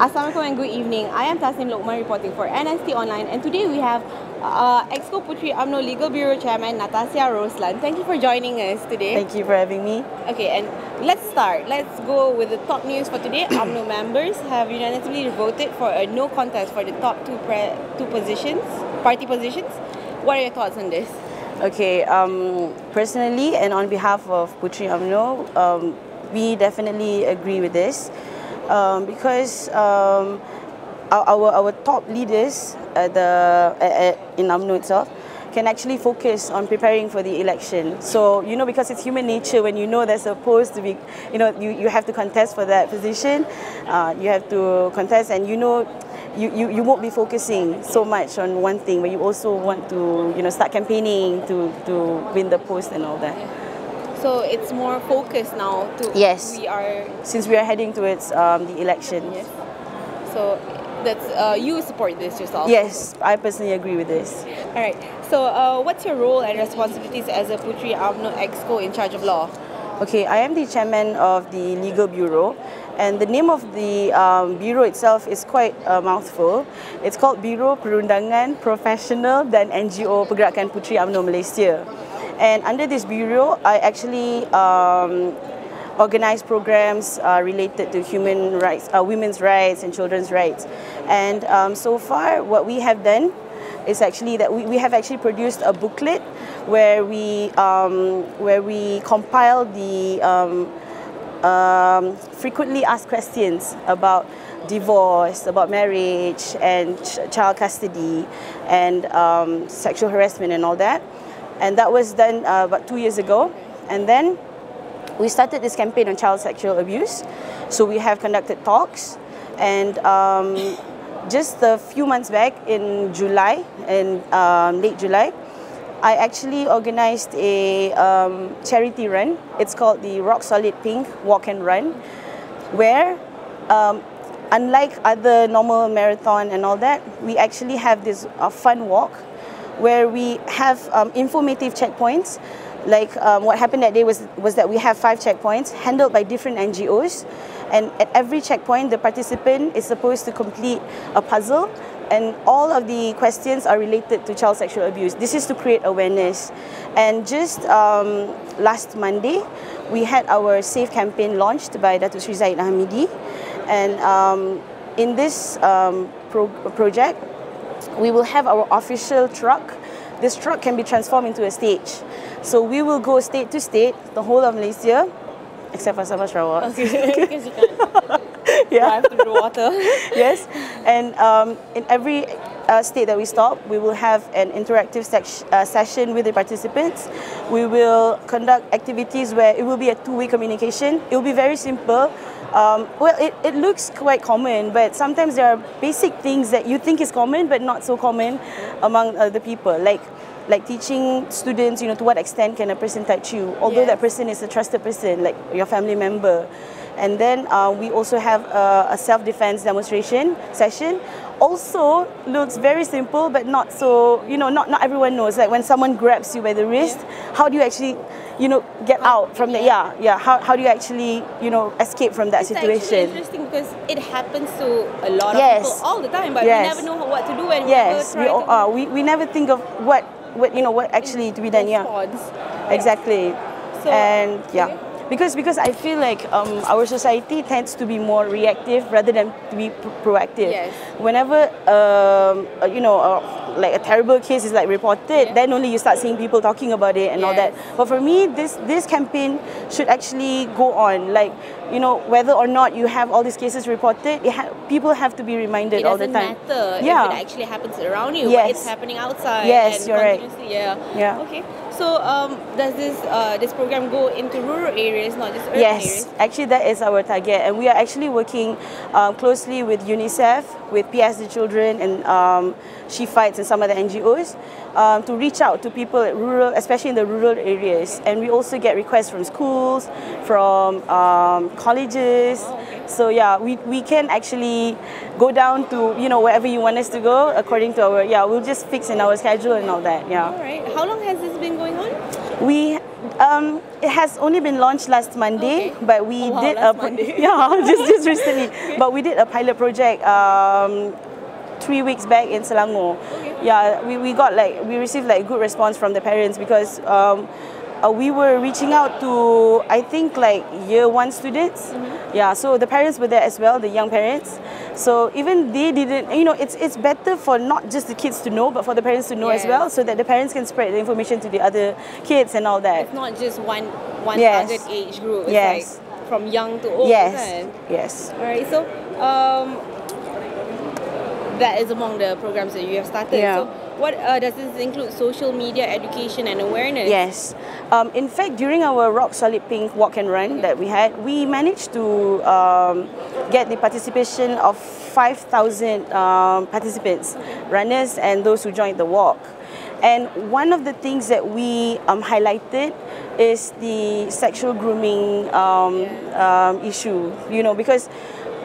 Assalamualaikum and good evening. I am Tasnim Lokman reporting for NST Online, and today we have Exco Puteri Umno Legal Bureau Chairman Natasha Roslan. Thank you for joining us today. Thank you for having me. Okay, and let's start. Let's go with the top news for today. Umno members have unanimously voted for a no contest for the top party positions. What are your thoughts on this? Okay, personally and on behalf of Puteri Umno, we definitely agree with this. Because our top leaders in UMNO itself can actually focus on preparing for the election. So, because it's human nature, when there's supposed to be, you have to contest for that position, you have to contest, and you won't be focusing so much on one thing, but you also want to, start campaigning to win the post and all that. So it's more focused now to since we are heading towards the election. Yes. So that's you support this yourself? Yes, I personally agree with this. All right. So what's your role and responsibilities as a Puteri Umno Exco in charge of law? Okay, I am the chairman of the Legal Bureau, and the name of the bureau itself is quite a mouthful. It's called Biro Perundangan Profesional dan NGO Pergerakan Puteri Umno Malaysia. And under this bureau, I actually organize programs related to human rights, women's rights and children's rights. And so far, what we have done is actually that we have actually produced a booklet where we compile the frequently asked questions about divorce, about marriage and child custody and sexual harassment and all that. And that was done about 2 years ago. And then we started this campaign on child sexual abuse. So we have conducted talks. And just a few months back in July, late July, I actually organized a charity run. It's called the Rock Solid Pink Walk and Run, where unlike other normal marathon and all that, we actually have this fun walk where we have informative checkpoints. Like what happened that day was that we have 5 checkpoints handled by different NGOs, and at every checkpoint the participant is supposed to complete a puzzle, and all of the questions are related to child sexual abuse. This is to create awareness. And just last Monday we had our SAFE campaign launched by Datuk Sri Zahid Hamidi, and in this project we will have our official truck. This truck can be transformed into a stage. So we will go state to state, the whole of Malaysia, except for Sabah Sarawak. Okay, because you can't drive through the water. Yes, and in every state that we stop, we will have an interactive session with the participants. We will conduct activities where it will be a two-way communication. It will be very simple. Well, it looks quite common, but sometimes there are basic things that you think is common but not so common among the people, like teaching students, to what extent can a person touch you, although that person is a trusted person, like your family member. And then we also have a self-defense demonstration session. Also looks very simple, but not so, not everyone knows. Like when someone grabs you by the wrist, how do you actually, get out from the, how do you actually, escape from that situation? It's actually interesting because it happens to a lot of people all the time, but we never know what to do when we never think of what actually to be done. Exactly. So, and because I feel like our society tends to be more reactive rather than to be proactive. Yes. Whenever like a terrible case is like reported, then only you start seeing people talking about it and all that. But for me, this campaign should actually go on. Like, whether or not you have all these cases reported, people have to be reminded all the time. It doesn't matter if it actually happens around you, but it's happening outside. Yes, and you're right. Okay. So does this program go into rural areas, not just urban areas? Yes, actually that is our target, and we are actually working closely with UNICEF, with PS the Children, and She Fights and some other NGOs to reach out to people at especially in the rural areas. And we also get requests from schools, from colleges. So we can actually go down to wherever you want us to go according to our we'll just fix in our schedule and all that. All right. How long has this been going on? We It has only been launched last Monday, Okay. but we Oh, wow, did last Monday. yeah, just recently. But we did a pilot project 3 weeks back in Selangor. Okay. Yeah, we received like good response from the parents because we were reaching out to, I think, like year 1 students. Yeah, so the parents were there as well, the young parents. So even they didn't, it's better for not just the kids to know, but for the parents to know as Yes. well, so that the parents can spread the information to the other kids and all that. It's not just one Yes. target age group. It's Yes. like from young to old. Yes, Kan? yes. Alright, so that is among the programs that you have started. Yeah. So what does this include? Social media education and awareness? Yes. In fact, during our Rock Solid Pink walk and run that we had, we managed to get the participation of 5,000 participants, runners and those who joined the walk. And one of the things that we highlighted is the sexual grooming issue, because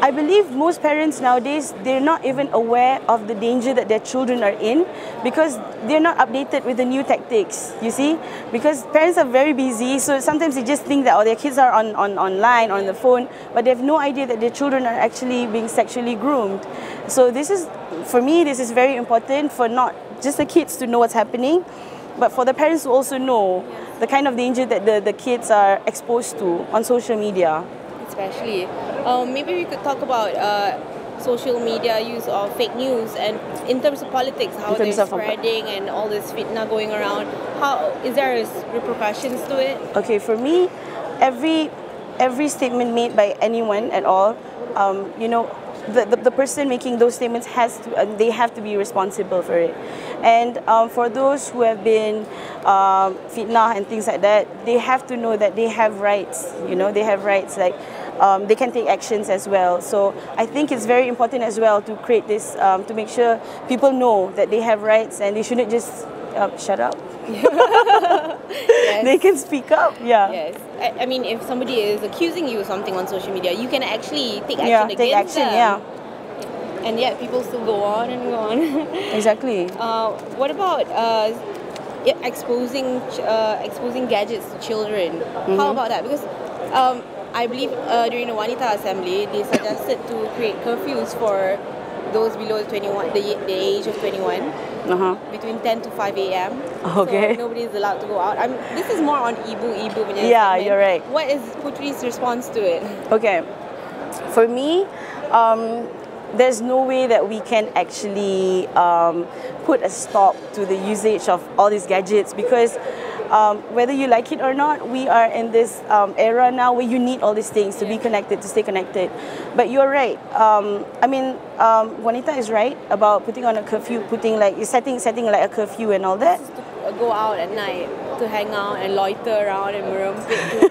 I believe most parents nowadays, they're not even aware of the danger that their children are in because they're not updated with the new tactics, you see? Because parents are very busy, so sometimes they just think that their kids are online, on the phone, but they have no idea that their children are actually being sexually groomed. So for me, this is very important for not just the kids to know what's happening, but for the parents to also know the kind of danger that the kids are exposed to on social media. Especially. Maybe we could talk about social media use of fake news and in terms of politics, how they're spreading and all this fitna going around. How is there repercussions to it? Okay, for me, every statement made by anyone at all, the person making those statements they have to be responsible for it. And for those who have been fitna and things like that, they have to know that they have rights. They have rights, like they can take actions as well. So I think it's very important as well to create this, to make sure people know that they have rights and they shouldn't just shut up. Yes. They can speak up. Yeah. Yes. I mean, if somebody is accusing you of something on social media, you can actually take action Yeah, against take action. them. Yeah. And yet people still go on and go on. Exactly. What about exposing gadgets to children? How about that? Because I believe during the Wanita Assembly, they suggested to create curfews for those below 21, the age of 21, between 10 to 5 a.m. Okay. So nobody is allowed to go out. This is more on Ibu punya Yeah, segment. you're right. What is Puteri's response to it? Okay. For me, there's no way that we can actually put a stop to the usage of all these gadgets because whether you like it or not, we are in this era now where you need all these things to be connected, to stay connected. But you're right. Wanita is right about putting on a curfew, setting like a curfew and all that. This is to go out at night, to hang out and loiter around and merempit.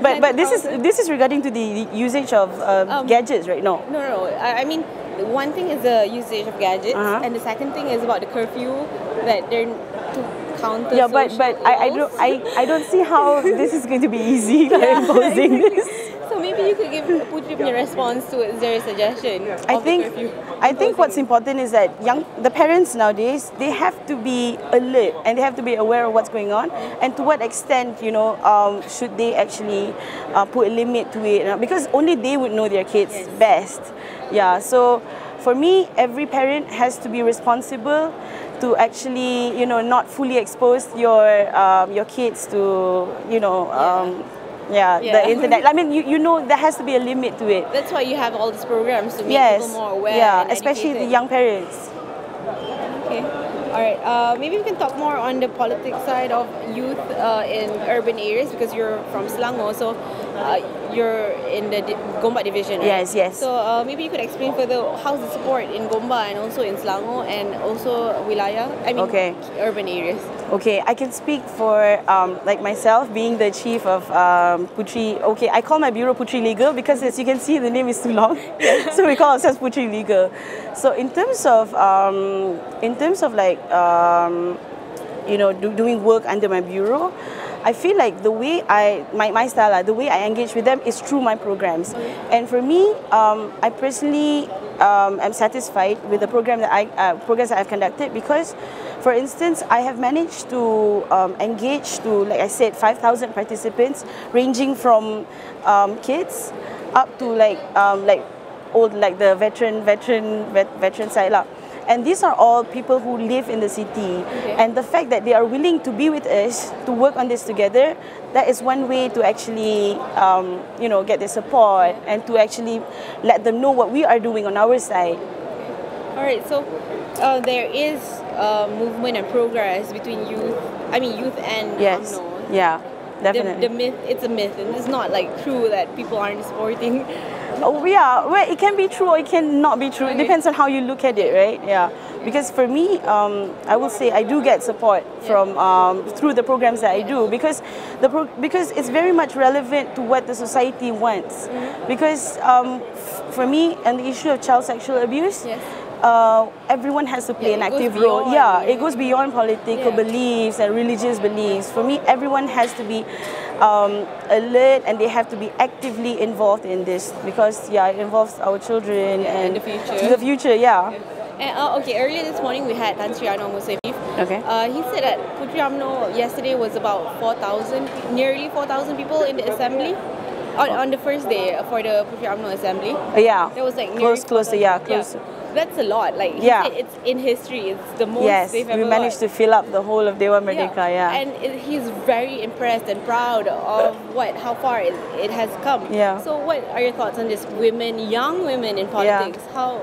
But this is regarding to the usage of gadgets, right? No. No. I mean, one thing is the usage of gadgets, and the second thing is about the curfew that they're to counter. Yeah, but I don't see how this is going to be easy imposing this. So maybe you could give Puteri a response to it. Is there a suggestion? I think what's important is that the parents nowadays, they have to be alert and they have to be aware of what's going on and to what extent should they actually put a limit to it, because only they would know their kids best. Yeah, so for me, every parent has to be responsible to actually not fully expose your kids to the internet. I mean, there has to be a limit to it. That's why you have all these programs to make people more aware. Yeah, especially the young parents. Okay. All right. Maybe we can talk more on the politics side of youth in urban areas because you're from Selangor, so you're in the Gombak division, right? Yes. So maybe you could explain further how's the support in Gombak and also in Selangor and also Wilayah. I mean, urban areas. Okay, I can speak for like myself, being the chief of Puteri. Okay, I call my bureau Puteri Legal because as you can see, the name is too long, so we call ourselves Puteri Legal. So in terms of like doing work under my bureau, I feel like the way my style, the way I engage with them is through my programs. And for me, I personally am satisfied with the programs that I've conducted because, for instance, I have managed to engage to, like I said, 5,000 participants, ranging from kids up to like old, like the veteran side lah. And these are all people who live in the city. And the fact that they are willing to be with us, to work on this together, that is one way to actually, get their support and to actually let them know what we are doing on our side. All right, so there is movement and progress between youth and Yes, UMNO. yeah, definitely. The myth, it's a myth, and it's not like true that people aren't supporting. Oh yeah, well, it can be true or it can not be true. It depends on how you look at it, right? Yeah. Because for me, I will say I do get support from through the programs that I do because because it's very much relevant to what the society wants. Because for me, and the issue of child sexual abuse. Yes. Everyone has to play an it goes active role. beyond, It goes beyond political beliefs and religious beliefs. For me, everyone has to be alert and they have to be actively involved in this because it involves our children and the future. the future. Yeah. And, okay, earlier this morning we had Tan Sri Anwar Musafif. Okay. He said that Puteri UMNO yesterday was about 4,000, nearly 4,000 people in the assembly. On the first day for the Puteri UMNO assembly. Yeah. There was like close to. That's a lot. Like he said, it's in history. It's the most they've ever we managed to fill up the whole of Dewan Merdeka. And he's very impressed and proud of how far it has come. Yeah. So what are your thoughts on this? Young women in politics. How?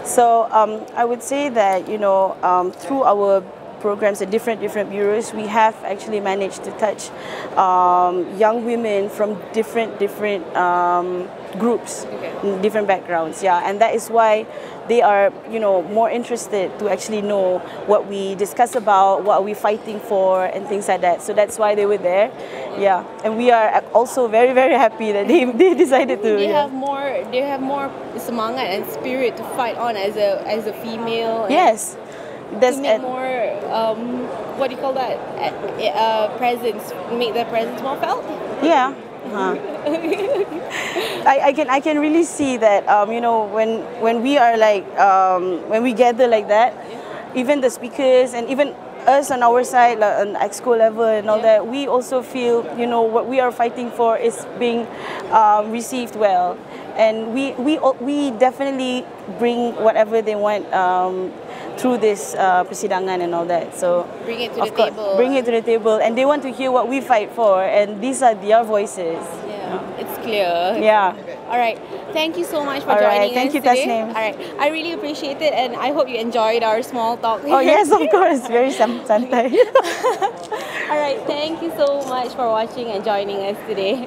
So I would say that through our programs at different bureaus, we have actually managed to touch young women from different groups, different backgrounds. And that is why they are more interested to actually know what we discuss about, what are we fighting for, and things like that. So that's why they were there. And we are also very, very happy that they decided to. They have more semangat and spirit to fight on as a female. Yes. To make more, what do you call that? Presence, make their presence more felt. Yeah. I can really see that when we are like when we gather like that, even the speakers and even us on our side, like on exco level and all that, we also feel what we are fighting for is being received well, and we definitely bring whatever they want through this persidangan and all that. So bring it to the table. Bring it to the table, and they want to hear what we fight for, and these are their voices. It's clear. Yeah. All right. Thank you so much for joining us Thank you, today. Tasneem. All right. I really appreciate it, and I hope you enjoyed our small talk here. Oh yes, of course. Very santai. All right. Thank you so much for watching and joining us today.